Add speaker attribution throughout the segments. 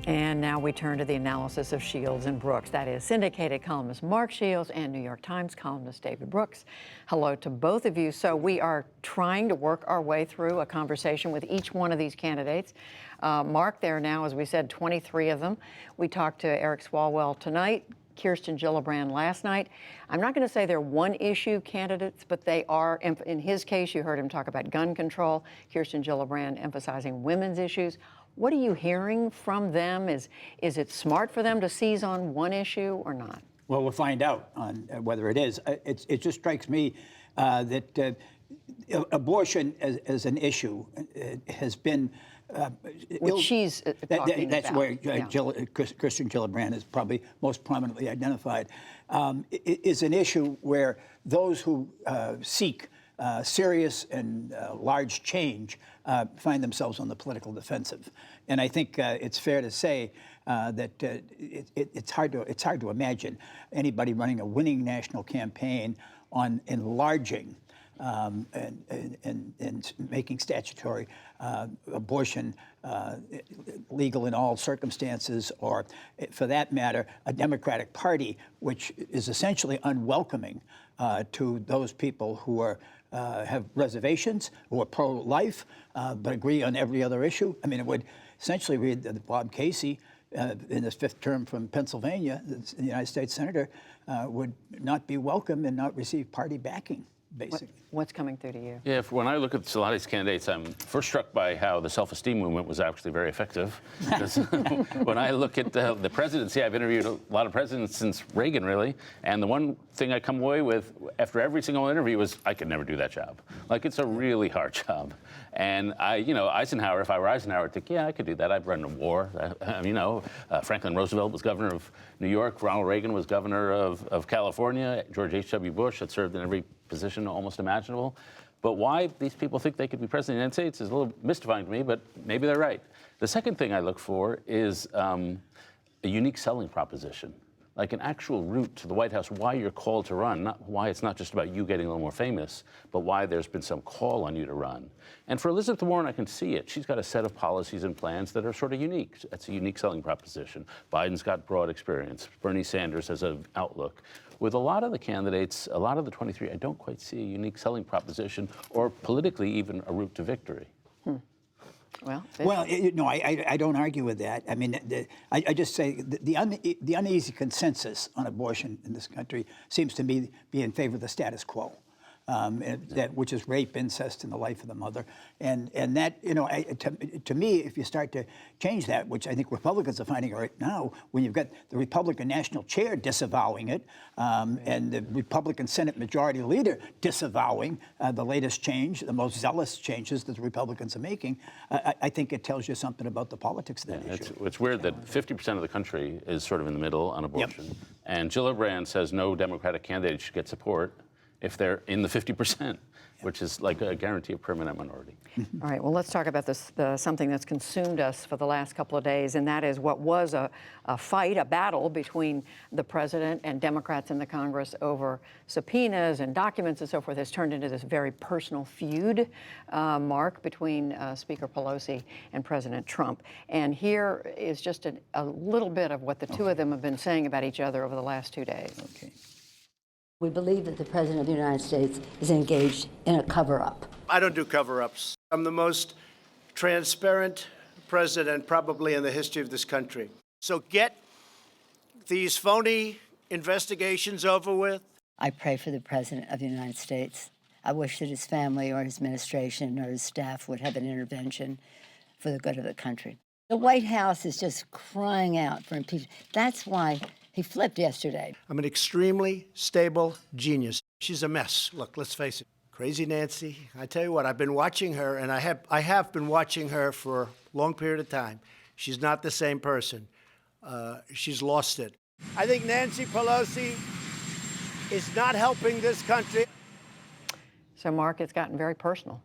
Speaker 1: And now we turn to the analysis of Shields and Brooks. That is syndicated columnist Mark Shields and New York Times columnist David Brooks. Hello to both of you. So we are trying to work our way through a conversation with each one of these candidates. Mark, there are now, as we said, 23 of them. We talked to Eric Swalwell tonight, Kirsten Gillibrand last night. I'm not going to say they're one-issue candidates, but they are. In his case, you heard him talk about gun control. Kirsten Gillibrand emphasizing women's issues. What are you hearing from them? Is it smart for them to seize on one issue or not?
Speaker 2: Well, we'll find out on whether it is. It just strikes me that abortion as an issue has been.
Speaker 1: What she's talking
Speaker 2: that's
Speaker 1: about.
Speaker 2: where Kirsten Gillibrand is probably most prominently identified, is an issue where those who seek serious and large change find themselves on the political defensive. And I think it's fair to say that it's hard to imagine anybody running a winning national campaign on enlarging and making statutory abortion legal in all circumstances, or, for that matter, a Democratic Party which is essentially unwelcoming to those people who are have reservations, who are pro-life, but agree on every other issue. I mean, it would essentially read that Bob Casey, in his fifth term from Pennsylvania, the United States Senator, would not be welcome and not receive party backing, basically.
Speaker 1: What's coming through to you?
Speaker 3: Yeah, when I look at a lot of these candidates, I'm first struck by how the self-esteem movement was actually very effective. When I look at the presidency, I've interviewed a lot of presidents since Reagan, really, and the one thing I come away with after every single interview is, I could never do that job. Like, it's a really hard job. And Eisenhower, if I were Eisenhower, I'd think, yeah, I could do that. I've run a war. Franklin Roosevelt was governor of New York. Ronald Reagan was governor of California. George H.W. Bush had served in every position almost imaginable. But why these people think they could be president of the United States is a little mystifying to me, but maybe they're right. The second thing I look for is a unique selling proposition, like an actual route to the White House, why you're called to run, not why it's not just about you getting a little more famous, but why there's been some call on you to run. And for Elizabeth Warren, I can see it. She's got a set of policies and plans that are sort of unique. That's a unique selling proposition. Biden's got broad experience. Bernie Sanders has an outlook. With a lot of the candidates, a lot of the 23, I don't quite see a unique selling proposition or politically even a route to victory.
Speaker 1: Well,
Speaker 2: I don't argue with that. I mean, I just say the uneasy consensus on abortion in this country seems to me be in favor of the status quo. Which is rape, incest, and the life of the mother, and that, to me, if you start to change that, which I think Republicans are finding right now, when you've got the Republican national chair disavowing it, and the Republican Senate Majority Leader disavowing the latest change, the most zealous changes that the Republicans are making, I think it tells you something about the politics of that issue.
Speaker 3: It's weird that 50% of the country is sort of in the middle on abortion, and Gillibrand says no Democratic candidate should get support if they're in the 50%, which is like a guarantee of permanent minority.
Speaker 1: All right, well, let's talk about this, something that's consumed us for the last couple of days, and that is what was a fight, a battle between the president and Democrats in the Congress over subpoenas and documents and so forth has turned into this very personal feud, Mark, between Speaker Pelosi and President Trump. And here is just a little bit of what the two of them have been saying about each other over the last 2 days.
Speaker 2: Okay.
Speaker 4: We believe that the President of the United States is engaged in a cover-up.
Speaker 5: I don't do cover-ups. I'm the most transparent president probably in the history of this country. So get these phony investigations over with.
Speaker 4: I pray for the President of the United States. I wish that his family or his administration or his staff would have an intervention for the good of the country. The White House is just crying out for impeachment. That's why he flipped yesterday.
Speaker 5: I'm an extremely stable genius. She's a mess. Look, let's face it. Crazy Nancy. I tell you what, I've been watching her, and I have been watching her for a long period of time. She's not the same person. She's lost it. I think Nancy Pelosi is not helping this country.
Speaker 1: So, Mark, it's gotten very personal.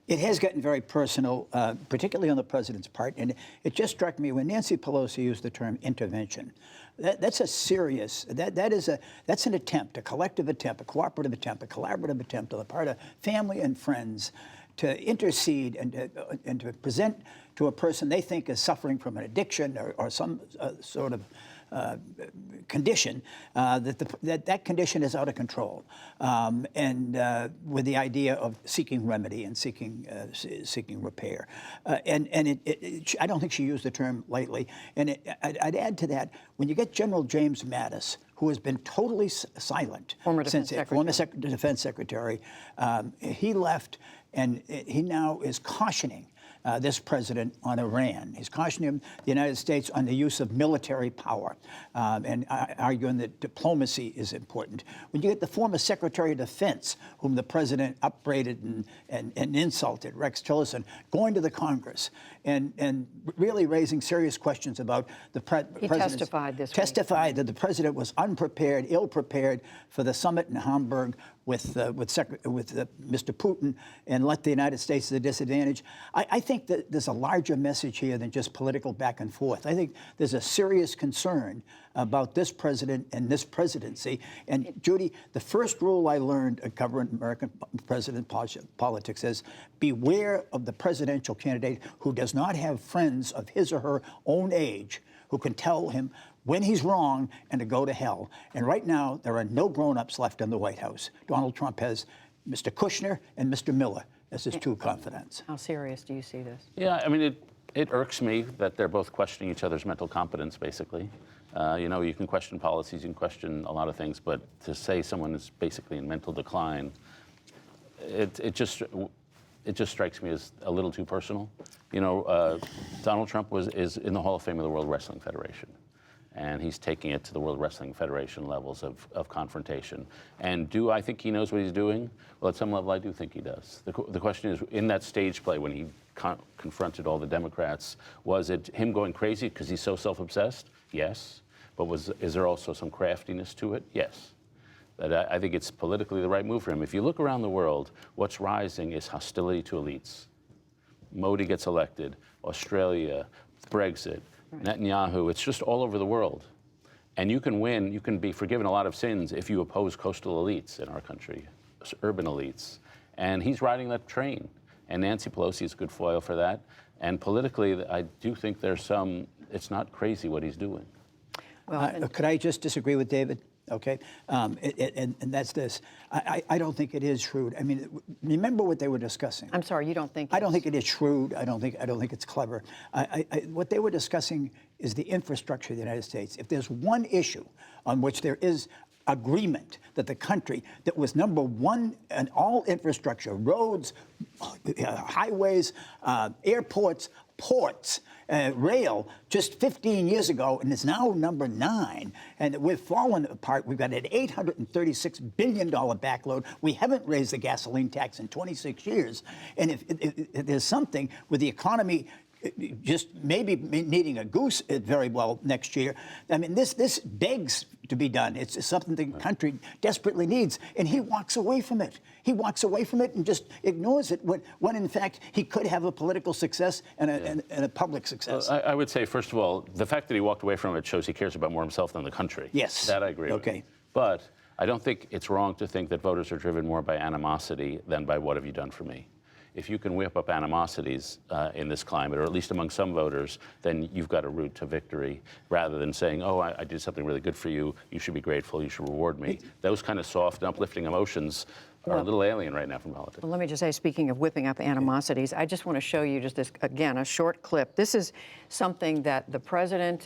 Speaker 2: It has gotten very personal, particularly on the president's part. And it just struck me when Nancy Pelosi used the term intervention. That's a serious, that's an attempt, a collective attempt, a cooperative attempt, a collaborative attempt on the part of family and friends to intercede and to present to a person they think is suffering from an addiction or some sort of condition, that condition is out of control, and with the idea of seeking remedy and seeking repair, I don't think she used the term lightly. And I'd add to that, when you get General James Mattis, who has been totally silent
Speaker 1: Former Defense
Speaker 2: Defense Secretary, he left, and he now is cautioning this president on Iran. He's cautioning the United States on the use of military power, and arguing that diplomacy is important. When you get the former Secretary of Defense, whom the president upbraided and insulted, Rex Tillerson, going to the Congress and really raising serious questions about the president.
Speaker 1: He testified this week.
Speaker 2: Testified that the president was unprepared, ill-prepared for the summit in Hamburg with Mr. Putin, and left the United States at a disadvantage. I think that there's a larger message here than just political back and forth. I think there's a serious concern about this president and this presidency. And Judy, the first rule I learned of covering American president politics is beware of the presidential candidate who does not have friends of his or her own age who can tell him when he's wrong and to go to hell. And right now, there are no grown-ups left in the White House. Donald Trump has Mr. Kushner and Mr. Miller as his two confidants.
Speaker 1: How serious do you see this?
Speaker 3: Yeah, I mean, it irks me that they're both questioning each other's mental competence, basically. You can question policies, you can question a lot of things, but to say someone is basically in mental decline, it just strikes me as a little too personal. Donald Trump is in the Hall of Fame of the World Wrestling Federation, and he's taking it to the World Wrestling Federation levels of confrontation. And do I think he knows what he's doing? Well, at some level, I do think he does. The question is, in that stage play when he confronted all the Democrats, was it him going crazy because he's so self-obsessed? Yes. But is there also some craftiness to it? Yes. But I think it's politically the right move for him. If you look around the world, what's rising is hostility to elites. Modi gets elected, Australia, Brexit, Netanyahu, it's just all over the world. And you can win, you can be forgiven a lot of sins if you oppose coastal elites in our country, urban elites. And he's riding that train. And Nancy Pelosi is a good foil for that. And politically, I do think it's not crazy what he's doing.
Speaker 1: Well,
Speaker 2: Could I just disagree with David? Okay, and that's this. I don't think it is shrewd. I mean, remember what they were discussing.
Speaker 1: I'm sorry, you don't think?
Speaker 2: I don't think it is shrewd. I don't think it's clever. What they were discussing is the infrastructure of the United States. If there's one issue on which there is agreement that the country that was number one in all infrastructure, roads, highways, airports, ports, rail, just 15 years ago, and is now number 9. And we've fallen apart. We've got an $836 billion backload. We haven't raised the gasoline tax in 26 years. And if there's something with the economy just maybe needing a goose very well next year, I mean, this begs to be done. It's something the country desperately needs. And he walks away from it. He walks away from it and just ignores it when in fact, he could have a political success and a public success.
Speaker 3: Well, I would say, first of all, the fact that he walked away from it shows he cares about more himself than the country.
Speaker 2: Yes.
Speaker 3: That I agree with.
Speaker 2: Okay.
Speaker 3: But I don't think it's wrong to think that voters are driven more by animosity than by what have you done for me. If you can whip up animosities in this climate, or at least among some voters, then you've got a route to victory, rather than saying, oh, I did something really good for you, you should be grateful, you should reward me. Those kind of soft and uplifting emotions are a little alien right now from politics.
Speaker 1: Well, let me just say, speaking of whipping up animosities, I just want to show you just this, again, a short clip. This is something that the president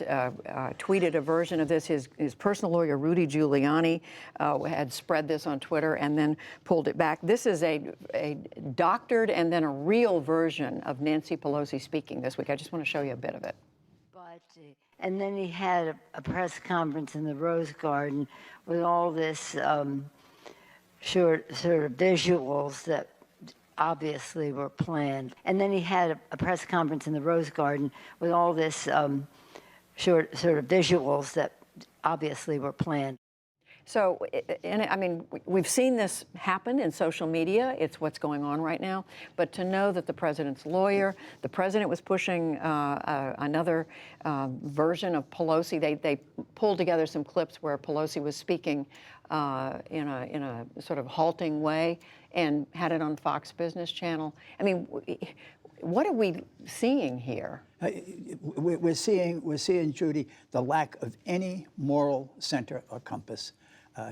Speaker 1: tweeted a version of this. His personal lawyer, Rudy Giuliani, had spread this on Twitter and then pulled it back. This is a doctored and then a real version of Nancy Pelosi speaking this week. I just want to show you a bit of it.
Speaker 4: And then he had a press conference in the Rose Garden with all this sort of visuals that obviously were planned. And then he had a press conference in the Rose Garden with all this sort of visuals that obviously were planned.
Speaker 1: So, and I mean, we've seen this happen in social media. It's what's going on right now. But to know that the president's lawyer, the president was pushing another version of Pelosi. They pulled together some clips where Pelosi was speaking in a sort of halting way and had it on Fox Business Channel. I mean, What are we seeing here?
Speaker 2: We're seeing, Judy, the lack of any moral center or compass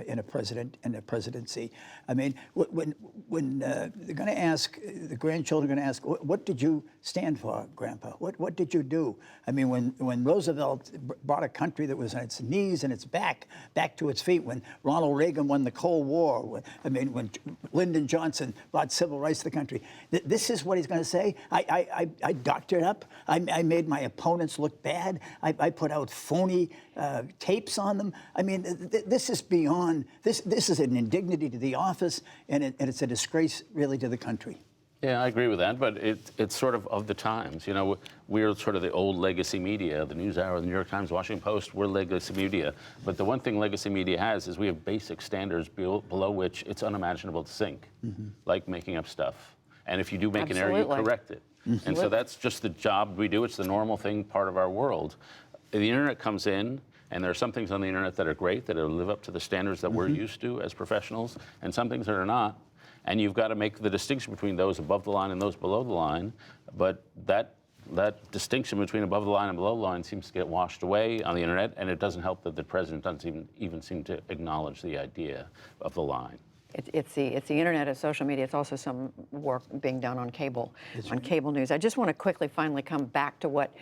Speaker 2: in a president and a presidency. I mean, when they're going to ask, the grandchildren are going to ask, what did you stand for, Grandpa? What did you do? I mean, when Roosevelt brought a country that was on its knees and its back to its feet, when Ronald Reagan won the Cold War, when Lyndon Johnson brought civil rights to the country, this is what he's going to say. I doctored up. I made my opponents look bad. I put out phony tapes on them. I mean, this is beyond. This is an indignity to the office, and it's a disgrace, really, to the country.
Speaker 3: Yeah, I agree with that, but it's sort of the times. You know, we're sort of the old legacy media, the NewsHour, the New York Times, Washington Post, we're legacy media. But the one thing legacy media has is we have basic standards below which it's unimaginable to sink, like making up stuff. And if you do make an error, you correct it. And so that's just the job we do. It's the normal thing, part of our world. The internet comes in, and there are some things on the internet that are great, that live up to the standards that we're used to as professionals, and some things that are not. And you've got to make the distinction between those above the line and those below the line. But that distinction between above the line and below the line seems to get washed away on the internet, and it doesn't help that the president doesn't even seem to acknowledge the idea of the line.
Speaker 1: It's the internet, it's social media. It's also some work being done on cable news. I just want to quickly, finally come back to what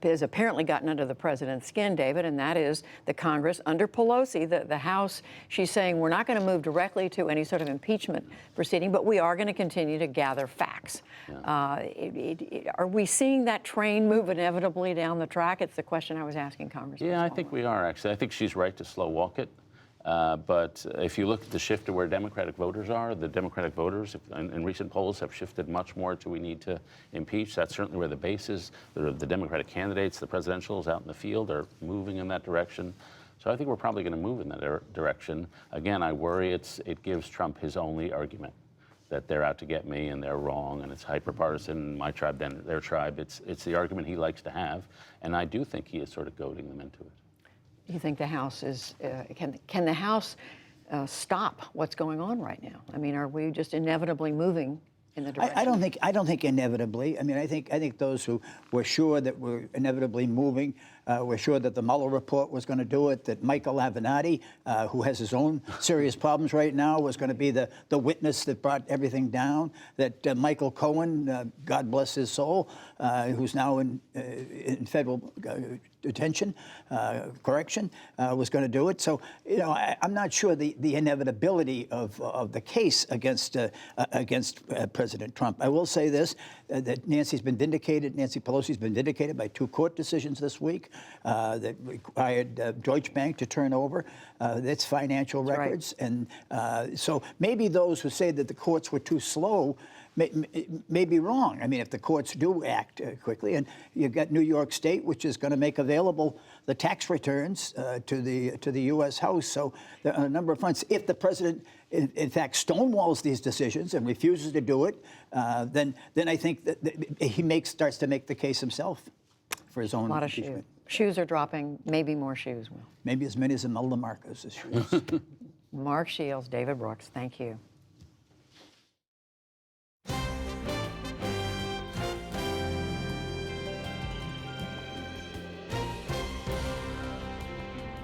Speaker 1: has apparently gotten under the president's skin, David, and that is the Congress under Pelosi, the House. She's saying we're not going to move directly to any sort of impeachment proceeding, but we are going to continue to gather facts. Yeah. Are we seeing that train move inevitably down the track? It's the question I was asking Congressman.
Speaker 3: Yeah, I think we are, actually. I think she's right to slow walk it. But if you look at the shift to where Democratic voters are, the Democratic voters in recent polls have shifted much more to we need to impeach. That's certainly where the base is. The Democratic candidates, the presidentials out in the field are moving in that direction. So I think we're probably going to move in that direction. Again, I worry it gives Trump his only argument, that they're out to get me and they're wrong and it's hyper-partisan, my tribe, then their tribe. It's the argument he likes to have, and I do think he is sort of goading them into it.
Speaker 1: Do you think the House is, can the House stop what's going on right now? I mean, are we just inevitably moving in the direction?
Speaker 2: I don't think inevitably. I mean, I think those who were sure that we're inevitably moving were sure that the Mueller report was going to do it, that Michael Avenatti, who has his own serious problems right now, was going to be the witness that brought everything down, that Michael Cohen, God bless his soul, who's now in federal detention, correction, was going to do it. So, you know, I'm not sure the inevitability of the case against President Trump. I will say this, that Nancy Pelosi's been vindicated by 2 court decisions this week that required Deutsche Bank to turn over its financial records.
Speaker 1: Right.
Speaker 2: And so maybe those who say that the courts were too slow may be wrong. I mean, if the courts do act quickly, and you've got New York State, which is going to make available the tax returns to the U.S. House. So there are a number of fronts. If the president, in fact, stonewalls these decisions and refuses to do it, then I think that he starts to make the case himself for his own.
Speaker 1: A lot of shoes. Shoes are dropping. Maybe more shoes will.
Speaker 2: Maybe as many as Imelda Marcos' shoes.
Speaker 1: Mark Shields, David Brooks, thank you.